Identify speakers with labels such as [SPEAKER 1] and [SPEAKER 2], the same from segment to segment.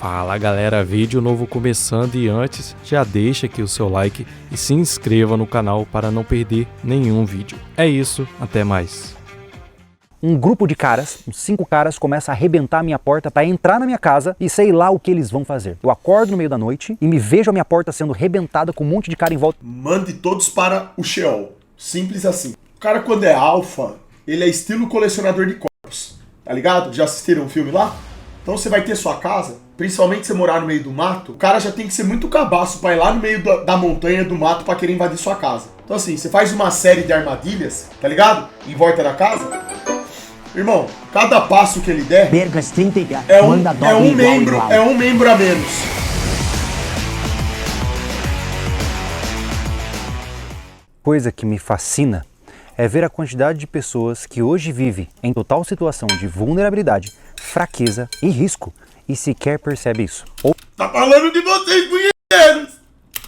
[SPEAKER 1] Fala galera, vídeo novo começando e antes já deixa aqui o seu like e se inscreva no canal para não perder nenhum vídeo. É isso, até mais.
[SPEAKER 2] Um grupo de caras, uns 5 caras, começa a arrebentar a minha porta para entrar na minha casa e sei lá o que eles vão fazer. Eu acordo no meio da noite e me vejo a minha porta sendo arrebentada com um monte de cara em volta.
[SPEAKER 3] Mande todos para o Sheol. Simples assim. O cara quando é alfa, ele é estilo colecionador de corpos. Tá ligado? Já assistiram um filme lá? Então você vai ter sua casa, principalmente se você morar no meio do mato, o cara já tem que ser muito cabaço pra ir lá no meio da montanha, do mato, pra querer invadir sua casa. Então assim, você faz uma série de armadilhas, tá ligado? Em volta da casa. Irmão, cada passo que ele der é um membro a menos.
[SPEAKER 2] Coisa que me fascina é ver a quantidade de pessoas que hoje vive em total situação de vulnerabilidade, fraqueza e risco e sequer percebe isso. Ou
[SPEAKER 3] tá falando de vocês, punheteiros!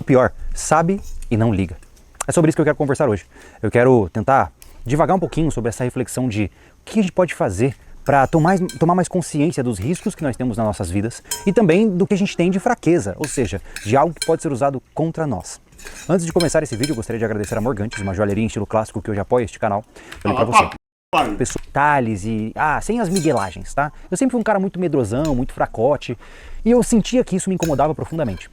[SPEAKER 2] Pior, sabe e não liga. É sobre isso que eu quero conversar hoje. Eu quero tentar divagar um pouquinho sobre essa reflexão de o que a gente pode fazer para tomar mais consciência dos riscos que nós temos nas nossas vidas e também do que a gente tem de fraqueza, ou seja, de algo que pode ser usado contra nós. Antes de começar esse vídeo, eu gostaria de agradecer a Morgantes, uma joalheria em estilo clássico que hoje apoia este canal. Falei pra você. Pessoas, detalhes e... sem as miguelagens, tá? Eu sempre fui um cara muito medrosão, muito fracote, e eu sentia que isso me incomodava profundamente.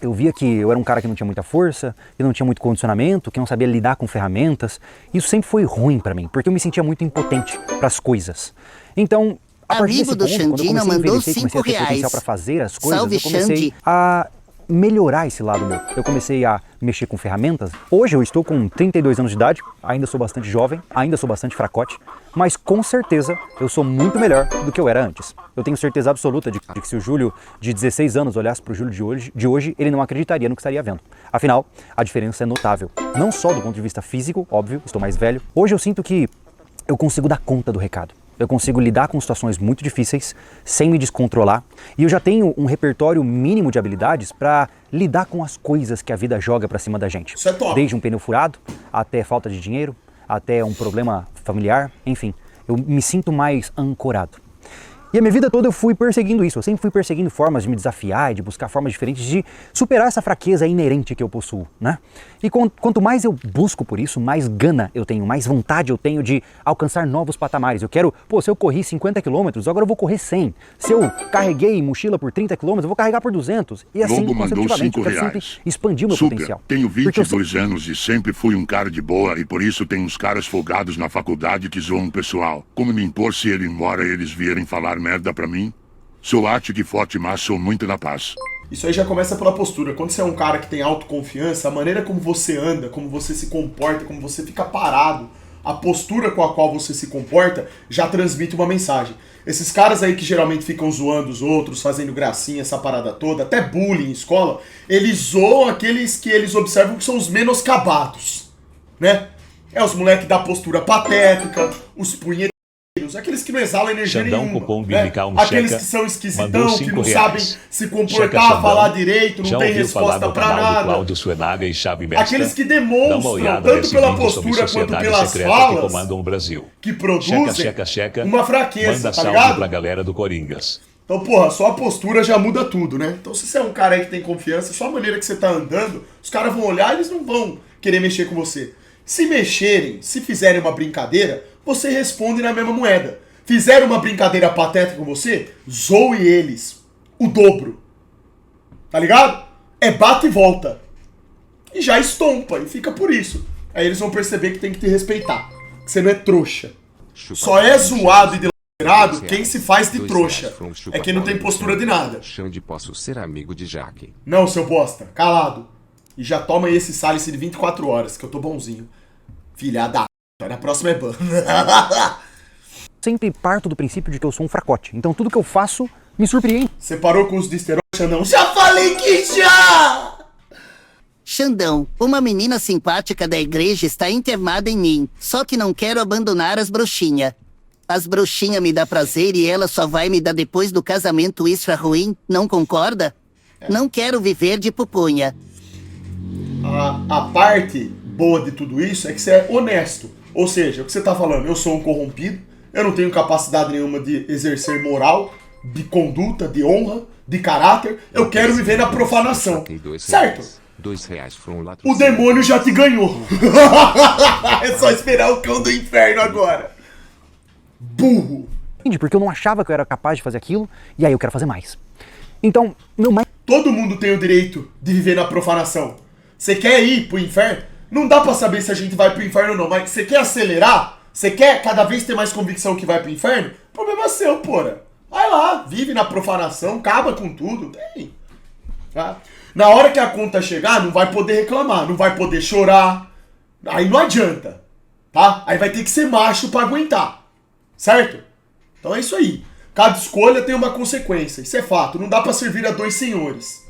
[SPEAKER 2] Eu via que eu era um cara que não tinha muita força, que não tinha muito condicionamento, que não sabia lidar com ferramentas. Isso sempre foi ruim pra mim, porque eu me sentia muito impotente pras coisas. Então, a partir desse ponto, quando eu comecei a envelhecer e comecei a ter potencial pra fazer as coisas, eu comecei a melhorar esse lado meu. Eu comecei a mexer com ferramentas. Hoje eu estou com 32 anos de idade, ainda sou bastante jovem, ainda sou bastante fracote, mas com certeza eu sou muito melhor do que eu era antes. Eu tenho certeza absoluta de que se o Júlio de 16 anos olhasse para o Júlio de hoje, ele não acreditaria no que estaria vendo. Afinal, a diferença é notável. Não só do ponto de vista físico, óbvio, estou mais velho. Hoje eu sinto que eu consigo dar conta do recado. Eu consigo lidar com situações muito difíceis sem me descontrolar e eu já tenho um repertório mínimo de habilidades para lidar com as coisas que a vida joga para cima da gente.
[SPEAKER 3] Isso é top.
[SPEAKER 2] Desde um pneu furado, até falta de dinheiro, até um problema familiar, enfim, eu me sinto mais ancorado. E a minha vida toda eu fui perseguindo isso, eu sempre fui perseguindo formas de me desafiar e de buscar formas diferentes de superar essa fraqueza inerente que eu possuo, né? E quanto mais eu busco por isso, mais gana eu tenho, mais vontade eu tenho de alcançar novos patamares. Eu quero, se eu corri 50 quilômetros, agora eu vou correr 100. Se eu carreguei mochila por 30 quilômetros, eu vou carregar por 200. E assim,
[SPEAKER 4] Lobo mandou
[SPEAKER 2] consecutivamente, eu quero sempre expandir o meu potencial.
[SPEAKER 4] Tenho 22 anos e sempre fui um cara de boa e por isso tem uns caras folgados na faculdade que zoam o pessoal. Como me impor se ele embora eles vierem falar merda pra mim? Sou ático e forte, mas sou muito na paz.
[SPEAKER 3] Isso aí já começa pela postura. Quando você é um cara que tem autoconfiança, a maneira como você anda, como você se comporta, como você fica parado, a postura com a qual você se comporta, já transmite uma mensagem. Esses caras aí que geralmente ficam zoando os outros, fazendo gracinha, essa parada toda, até bullying em escola, eles zoam aqueles que eles observam que são os menoscabados, né? É os moleques da postura patética, os punheteiros, aqueles que não exalam energia nenhuma, né? Aqueles que são esquisitão, que não sabem se comportar, falar direito, não tem resposta pra nada. Aqueles que demonstram, tanto pela postura quanto pelas falas, que produzem uma fraqueza, tá ligado? Então, porra, só a postura já muda tudo, né? Então, se você é um cara aí que tem confiança, só a maneira que você tá andando, os caras vão olhar e eles não vão querer mexer com você. Se mexerem, se fizerem uma brincadeira, você responde na mesma moeda. Fizeram uma brincadeira patética com você? Zoe eles. O dobro. Tá ligado? É bate e volta. E já estompa, e fica por isso. Aí eles vão perceber que tem que te respeitar. Que você não é trouxa. Só é zoado e delacerado quem se faz de trouxa. É quem não tem postura de nada.
[SPEAKER 5] Posso ser amigo de Jaque.
[SPEAKER 3] Não, seu bosta. Calado. E já toma aí esse Salice de 24 horas, que eu tô bonzinho. Filha da... Na próxima é ban.
[SPEAKER 2] Sempre parto do princípio de que eu sou um fracote. Então tudo que eu faço me surpreende.
[SPEAKER 3] Você parou com os de esteroide, Xandão? Já falei que já!
[SPEAKER 6] Xandão, uma menina simpática da igreja está internada em mim. Só que não quero abandonar as bruxinhas. As bruxinhas me dão prazer e ela só vai me dar depois do casamento extra ruim. Não concorda? Não quero viver de pupunha.
[SPEAKER 3] A parte boa de tudo isso é que você é honesto. Ou seja, o que você tá falando, eu sou um corrompido, eu não tenho capacidade nenhuma de exercer moral, de conduta, de honra, de caráter. Eu quero viver na profanação. Certo?
[SPEAKER 5] R$2 foi um
[SPEAKER 3] O demônio já te ganhou. É só esperar o cão do inferno agora. Burro.
[SPEAKER 2] Porque eu não achava que eu era capaz de fazer aquilo, e aí eu quero fazer mais. Então, meu mais...
[SPEAKER 3] Todo mundo tem o direito de viver na profanação. Você quer ir pro inferno? Não dá pra saber se a gente vai pro inferno ou não, mas você quer acelerar? Você quer cada vez ter mais convicção que vai pro inferno? Problema seu, porra. Vai lá, vive na profanação, acaba com tudo. Tem. Tá? Na hora que a conta chegar, não vai poder reclamar, não vai poder chorar. Aí não adianta. Tá? Aí vai ter que ser macho pra aguentar. Certo? Então é isso aí. Cada escolha tem uma consequência. Isso é fato. Não dá pra servir a dois senhores.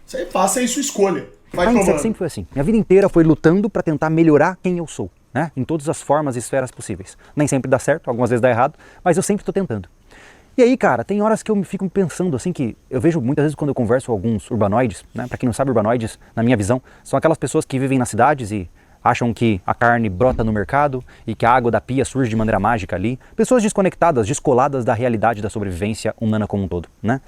[SPEAKER 3] Você faça aí sua escolha. Vai tomando.
[SPEAKER 2] Sempre foi assim. Minha vida inteira foi lutando pra tentar melhorar quem eu sou, né? Em todas as formas e esferas possíveis. Nem sempre dá certo, algumas vezes dá errado, mas eu sempre tô tentando. E aí, cara, tem horas que eu fico pensando assim, que eu vejo muitas vezes quando eu converso com alguns urbanoides, né? Pra quem não sabe, urbanoides, na minha visão, são aquelas pessoas que vivem nas cidades e acham que a carne brota no mercado e que a água da pia surge de maneira mágica ali. Pessoas desconectadas, descoladas da realidade da sobrevivência humana como um todo, né?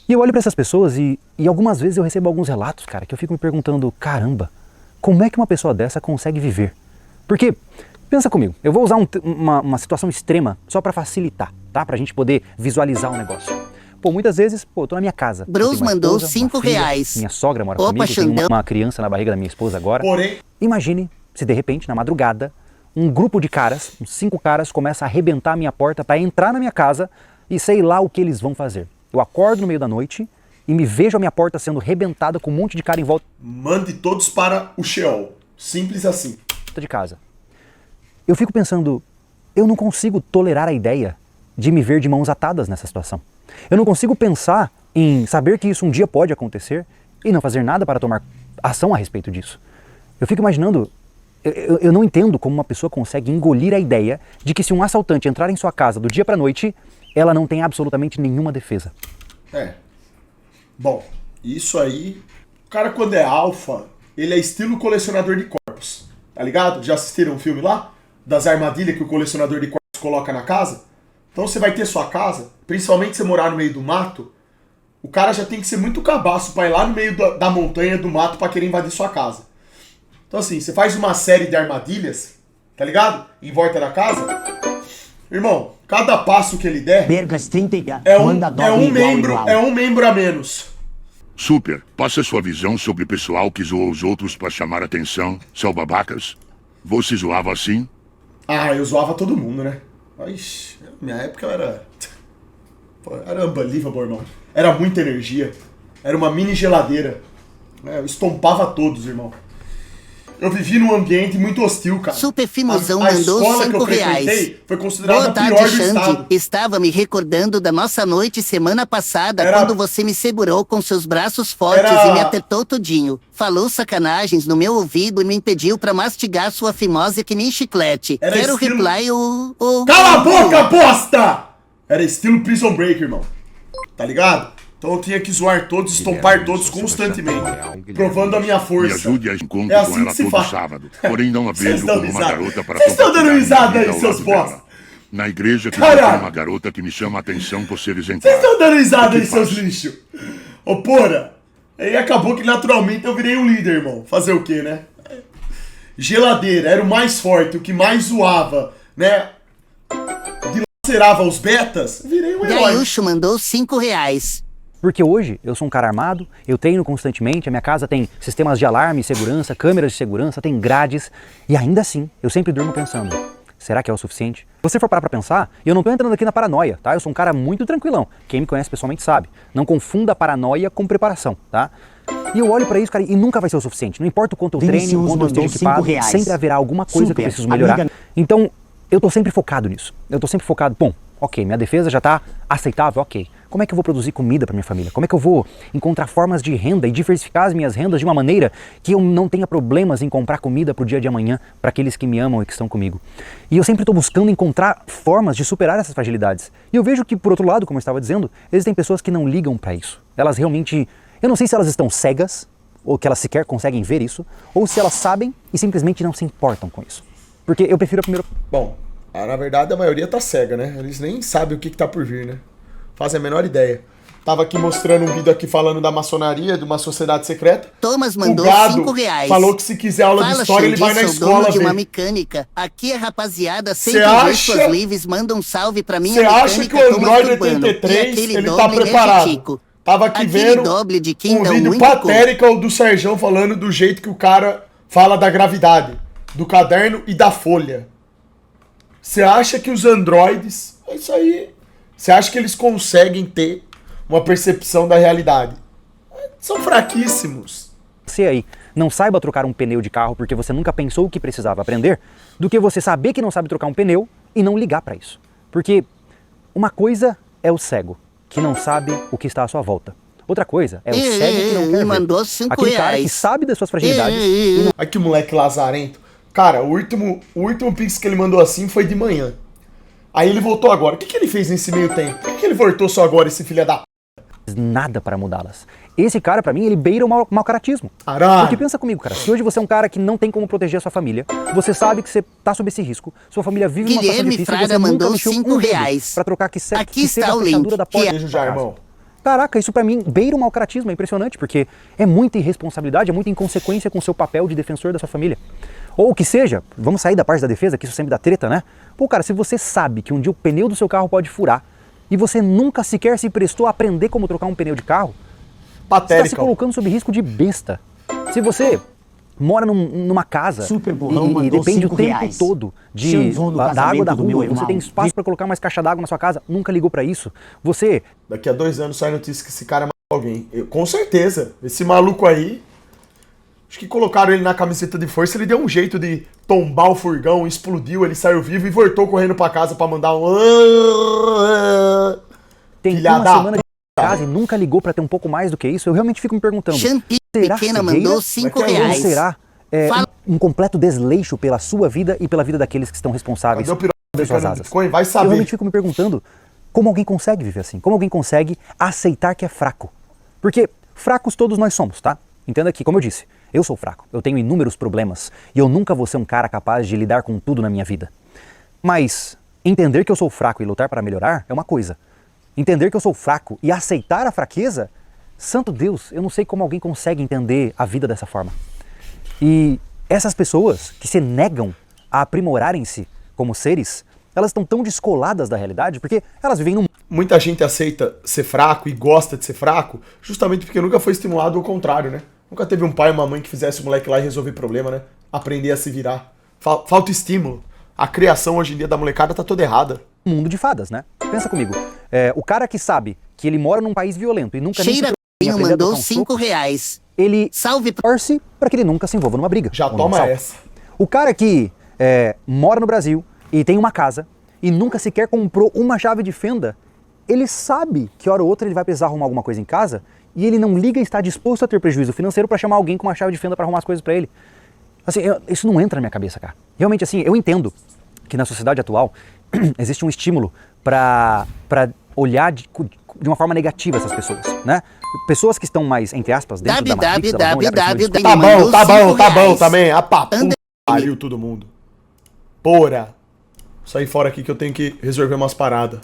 [SPEAKER 2] E eu olho pra essas pessoas e algumas vezes eu recebo alguns relatos, cara, que eu fico me perguntando, caramba, como é que uma pessoa dessa consegue viver? Porque, pensa comigo, eu vou usar uma situação extrema só pra facilitar, tá? Pra gente poder visualizar o negócio. Pô, muitas vezes, eu tô na minha casa.
[SPEAKER 6] Bruce mandou R$5.
[SPEAKER 2] Minha sogra mora
[SPEAKER 6] Opa,
[SPEAKER 2] comigo, tem uma criança na barriga da minha esposa agora.
[SPEAKER 3] Porém,
[SPEAKER 2] imagine se de repente, na madrugada, um grupo de caras, uns 5 caras, começa a arrebentar a minha porta pra entrar na minha casa e sei lá o que eles vão fazer. Eu acordo no meio da noite e me vejo a minha porta sendo arrebentada com um monte de cara em volta
[SPEAKER 3] mande todos para o Sheol. Simples assim.
[SPEAKER 2] de casa. Eu fico pensando, eu não consigo tolerar a ideia de me ver de mãos atadas nessa situação. Eu não consigo pensar em saber que isso um dia pode acontecer e não fazer nada para tomar ação a respeito disso. Eu fico imaginando, eu não entendo como uma pessoa consegue engolir a ideia de que se um assaltante entrar em sua casa do dia para a noite, ela não tem absolutamente nenhuma defesa.
[SPEAKER 3] É. Bom, isso aí... O cara quando é alfa, ele é estilo colecionador de corpos. Tá ligado? Já assistiram um filme lá? Das armadilhas que o colecionador de corpos coloca na casa? Então você vai ter sua casa, principalmente se você morar no meio do mato, o cara já tem que ser muito cabaço pra ir lá no meio da montanha, do mato, pra querer invadir sua casa. Então assim, você faz uma série de armadilhas, tá ligado? Em volta da casa. Irmão, cada passo que ele der é um membro a menos.
[SPEAKER 4] Super, passa sua visão sobre o pessoal que zoou os outros pra chamar atenção, são babacas? Você zoava assim?
[SPEAKER 3] Ah, eu zoava todo mundo, né? Mas, minha época eu era... Pô, era unbelievable, irmão. Era muita energia. Era uma mini geladeira. Eu estompava todos, irmão. Eu vivi num ambiente muito hostil, cara.
[SPEAKER 6] Super Fimosão
[SPEAKER 3] a
[SPEAKER 6] mandou
[SPEAKER 3] escola que eu
[SPEAKER 6] R$5.
[SPEAKER 3] frequentei foi considerada
[SPEAKER 6] Boa
[SPEAKER 3] a
[SPEAKER 6] tarde,
[SPEAKER 3] pior do
[SPEAKER 6] Xande.
[SPEAKER 3] estado.
[SPEAKER 6] Estava me recordando da nossa noite semana passada,
[SPEAKER 3] Era-
[SPEAKER 6] quando você me segurou com seus braços fortes
[SPEAKER 3] Era-
[SPEAKER 6] e me apertou todinho. Falou sacanagens no meu ouvido e me impediu pra mastigar sua fimose que nem chiclete.
[SPEAKER 3] Era
[SPEAKER 6] Quero
[SPEAKER 3] estilo-
[SPEAKER 6] reply o...
[SPEAKER 3] Cala a boca, bosta! Era estilo Prison Break, irmão. Tá ligado? Então eu tinha que zoar todos, estompar todos constantemente. Provando a minha
[SPEAKER 4] Me
[SPEAKER 3] força.
[SPEAKER 4] ajude a encontro
[SPEAKER 3] É assim
[SPEAKER 4] com ela
[SPEAKER 3] que se
[SPEAKER 4] todo
[SPEAKER 3] faz.
[SPEAKER 4] sábado. Porém, não a
[SPEAKER 3] Vocês
[SPEAKER 4] vejo
[SPEAKER 3] dão
[SPEAKER 4] como uma
[SPEAKER 3] risada.
[SPEAKER 4] garota para
[SPEAKER 3] Vocês estão dando
[SPEAKER 4] compartilhar
[SPEAKER 3] risada
[SPEAKER 4] minha vida
[SPEAKER 3] aí,
[SPEAKER 4] ao
[SPEAKER 3] seus
[SPEAKER 4] lado dela.
[SPEAKER 3] bosta.
[SPEAKER 4] Na igreja que
[SPEAKER 3] Caralho.
[SPEAKER 4] tem uma garota que me chama a atenção por ser
[SPEAKER 3] Vocês
[SPEAKER 4] exemplar.
[SPEAKER 3] estão dando risada
[SPEAKER 4] O que
[SPEAKER 3] aí, seus
[SPEAKER 4] faço?
[SPEAKER 3] lixos. Ô, porra. Aí acabou que naturalmente eu virei um líder, irmão. Fazer o quê, né? Geladeira, era o mais forte, o que mais zoava, né? Dilacerava os betas, virei um herói.
[SPEAKER 6] Gaiucho mandou R$5.
[SPEAKER 2] Porque hoje eu sou um cara armado, eu treino constantemente, a minha casa tem sistemas de alarme e segurança, câmeras de segurança, tem grades, e ainda assim eu sempre durmo pensando, será que é o suficiente? Se você for parar pra pensar, e eu não tô entrando aqui na paranoia, tá? Eu sou um cara muito tranquilão, quem me conhece pessoalmente sabe. Não confunda paranoia com preparação, tá? E eu olho pra isso, cara, e nunca vai ser o suficiente. Não importa o quanto eu treine, o quanto eu esteja equipado, sempre haverá alguma coisa que eu preciso melhorar. Então, eu tô sempre focado nisso. Eu tô sempre focado, bom, ok, minha defesa já tá aceitável, ok. Como é que eu vou produzir comida para minha família? Como é que eu vou encontrar formas de renda e diversificar as minhas rendas de uma maneira que eu não tenha problemas em comprar comida pro dia de amanhã para aqueles que me amam e que estão comigo? E eu sempre estou buscando encontrar formas de superar essas fragilidades. E eu vejo que, por outro lado, como eu estava dizendo, existem pessoas que não ligam para isso. Elas realmente... Eu não sei se elas estão cegas, ou que elas sequer conseguem ver isso, ou se elas sabem e simplesmente não se importam com isso. Porque eu prefiro a primeira...
[SPEAKER 3] Bom, na verdade a maioria tá cega, né? Eles nem sabem o que tá por vir, né? Fazem a menor ideia. Tava aqui mostrando um vídeo aqui falando da maçonaria, de uma sociedade secreta.
[SPEAKER 6] Thomas mandou
[SPEAKER 3] O Gado
[SPEAKER 6] R$5.
[SPEAKER 3] falou que se quiser aula de história, ele vai na
[SPEAKER 6] sou dono
[SPEAKER 3] escola
[SPEAKER 6] de uma
[SPEAKER 3] ver.
[SPEAKER 6] mecânica. Aqui é rapaziada, sempre
[SPEAKER 3] Cê
[SPEAKER 6] vê suas
[SPEAKER 3] acha-
[SPEAKER 6] lives, manda um salve pra minha
[SPEAKER 3] Você
[SPEAKER 6] mecânica.
[SPEAKER 3] acha que o
[SPEAKER 6] Thomas
[SPEAKER 3] Android
[SPEAKER 6] Urbano.
[SPEAKER 3] 83,
[SPEAKER 6] E aquele
[SPEAKER 3] ele tá
[SPEAKER 6] doble é de
[SPEAKER 3] preparado?
[SPEAKER 6] Chico.
[SPEAKER 3] Tava aqui
[SPEAKER 6] Aquele
[SPEAKER 3] vendo
[SPEAKER 6] doble de
[SPEAKER 3] um
[SPEAKER 6] Kingdom
[SPEAKER 3] vídeo
[SPEAKER 6] muito
[SPEAKER 3] patérico do Serjão falando do jeito que o cara fala da gravidade, do caderno e da folha. Você acha que os androides... É isso aí. Você acha que eles conseguem ter uma percepção da realidade? São fraquíssimos.
[SPEAKER 2] Você aí não saiba trocar um pneu de carro porque você nunca pensou que precisava aprender, do que você saber que não sabe trocar um pneu e não ligar para isso. Porque uma coisa é o cego, que não sabe o que está à sua volta. Outra coisa é o cego que não quer ver.
[SPEAKER 6] mandou R$5.
[SPEAKER 2] Aquele cara que sabe das suas fragilidades e não...
[SPEAKER 3] Olha que moleque lazarento. Cara, o último pix que ele mandou assim foi de manhã. Aí ele voltou agora. O que ele fez nesse meio tempo? Por que ele voltou só agora, esse filho da p...
[SPEAKER 2] faz nada para mudá-las. Esse cara, pra mim, ele beira o mau caratismo.
[SPEAKER 3] Caralho.
[SPEAKER 2] Porque pensa comigo, cara, se hoje você é um cara que não tem como proteger a sua família, você sabe que você tá sob esse risco, sua família vive numa situação
[SPEAKER 6] Guilherme
[SPEAKER 2] difícil e
[SPEAKER 6] Fraga
[SPEAKER 2] você nunca
[SPEAKER 6] mandou
[SPEAKER 2] mexeu
[SPEAKER 6] R$5.
[SPEAKER 2] um dedo pra trocar que seja
[SPEAKER 6] Aqui está
[SPEAKER 2] a
[SPEAKER 6] o
[SPEAKER 2] fechadura
[SPEAKER 6] link,
[SPEAKER 2] da porta.
[SPEAKER 6] que
[SPEAKER 3] Beijo já, irmão.
[SPEAKER 2] Caraca, isso pra mim beira o mau caratismo, é impressionante, porque é muita irresponsabilidade, é muita inconsequência com o seu papel de defensor da sua família. Ou o que seja, vamos sair da parte da defesa, que isso sempre dá treta, né? Pô, cara, se você sabe que um dia o pneu do seu carro pode furar e você nunca sequer se prestou a aprender como trocar um pneu de carro, você está se
[SPEAKER 3] Patérico.
[SPEAKER 2] colocando sob risco de besta. Se você mora numa casa
[SPEAKER 7] Super burrão
[SPEAKER 2] e
[SPEAKER 7] mandou
[SPEAKER 2] depende o tempo
[SPEAKER 7] R$5
[SPEAKER 2] todo
[SPEAKER 7] Chanzão no
[SPEAKER 2] da água
[SPEAKER 7] casamento
[SPEAKER 2] da
[SPEAKER 7] do meu
[SPEAKER 2] rua,
[SPEAKER 7] irmão.
[SPEAKER 2] você tem espaço para colocar mais caixa d'água na sua casa, nunca ligou para isso. Você
[SPEAKER 3] Daqui a 2 anos sai notícia que esse cara matou alguém. Com certeza. Esse maluco aí... Acho que colocaram ele na camiseta de força, ele deu um jeito de tombar o furgão, explodiu, ele saiu vivo e voltou correndo pra casa pra mandar um...
[SPEAKER 2] tem
[SPEAKER 3] Filha
[SPEAKER 2] uma
[SPEAKER 3] da
[SPEAKER 2] semana de casa e nunca ligou para ter um pouco mais do que isso, eu realmente fico me perguntando.
[SPEAKER 6] Champi
[SPEAKER 2] Será
[SPEAKER 6] Pequena
[SPEAKER 2] cegueira?
[SPEAKER 6] mandou
[SPEAKER 2] Ou
[SPEAKER 6] R$5.
[SPEAKER 2] será
[SPEAKER 6] Fala.
[SPEAKER 2] um completo desleixo pela sua vida e pela vida daqueles que estão responsáveis
[SPEAKER 3] Cadê o piroca
[SPEAKER 2] pelas suas
[SPEAKER 3] americano do
[SPEAKER 2] asas?
[SPEAKER 3] Bitcoin? Vai
[SPEAKER 2] Eu
[SPEAKER 3] saber.
[SPEAKER 2] realmente fico me perguntando como alguém consegue viver assim, como alguém consegue aceitar que é fraco. Porque fracos todos nós somos, tá? Entenda que, como eu disse, eu sou fraco, eu tenho inúmeros problemas e eu nunca vou ser um cara capaz de lidar com tudo na minha vida. Mas entender que eu sou fraco e lutar para melhorar é uma coisa. Entender que eu sou fraco e aceitar a fraqueza, santo Deus, eu não sei como alguém consegue entender a vida dessa forma. E essas pessoas que se negam a aprimorarem-se como seres, elas estão tão descoladas da realidade porque elas vivem num
[SPEAKER 3] Muita gente aceita ser fraco e gosta de ser fraco justamente porque nunca foi estimulado ao contrário, né? Nunca teve um pai e uma mãe que fizesse o moleque lá e resolver problema, né? Aprender a se virar. Falta estímulo. A criação hoje em dia da molecada tá toda errada.
[SPEAKER 2] mundo de fadas, né? Pensa comigo, o cara que sabe que ele mora num país violento e nunca nem se
[SPEAKER 6] Cheira
[SPEAKER 2] preocupa em aprender a
[SPEAKER 6] mandou
[SPEAKER 2] trocar um soco,
[SPEAKER 6] R$5.
[SPEAKER 2] ele
[SPEAKER 6] Salve
[SPEAKER 2] torce para que ele nunca se envolva numa briga.
[SPEAKER 3] Já
[SPEAKER 2] ou num
[SPEAKER 3] toma
[SPEAKER 2] assalto.
[SPEAKER 3] essa.
[SPEAKER 2] O cara que mora no Brasil e tem uma casa e nunca sequer comprou uma chave de fenda, ele sabe que hora ou outra ele vai precisar arrumar alguma coisa em casa e ele não liga e está disposto a ter prejuízo financeiro para chamar alguém com uma chave de fenda para arrumar as coisas para ele. Assim, isso não entra na minha cabeça, cara. Realmente, assim, eu entendo que na sociedade atual existe um estímulo para olhar de uma forma negativa essas pessoas, né? Pessoas que estão mais, entre aspas, dentro da Matrix, elas vão olhar pra cima e dizer,
[SPEAKER 3] Tá bom também. A papo. Pariu todo mundo. Porra. Sair fora aqui que eu tenho que resolver umas paradas.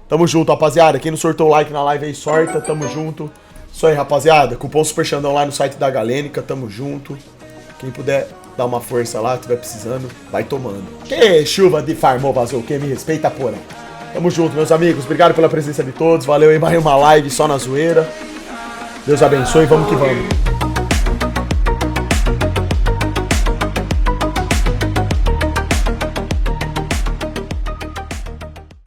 [SPEAKER 3] Tamo junto, rapaziada. Quem não sortou o like na live aí, sorta. Tamo junto. Isso aí, rapaziada. Cupom Super Xandão lá no site da Galênica. Tamo junto. Quem puder dar uma força lá, tiver precisando, vai tomando. Que chuva de farmou, vazou. Quem me respeita, porra. Tamo junto, meus amigos. Obrigado pela presença de todos. Valeu aí, mais uma live só na zoeira. Deus abençoe. Vamos que vamos.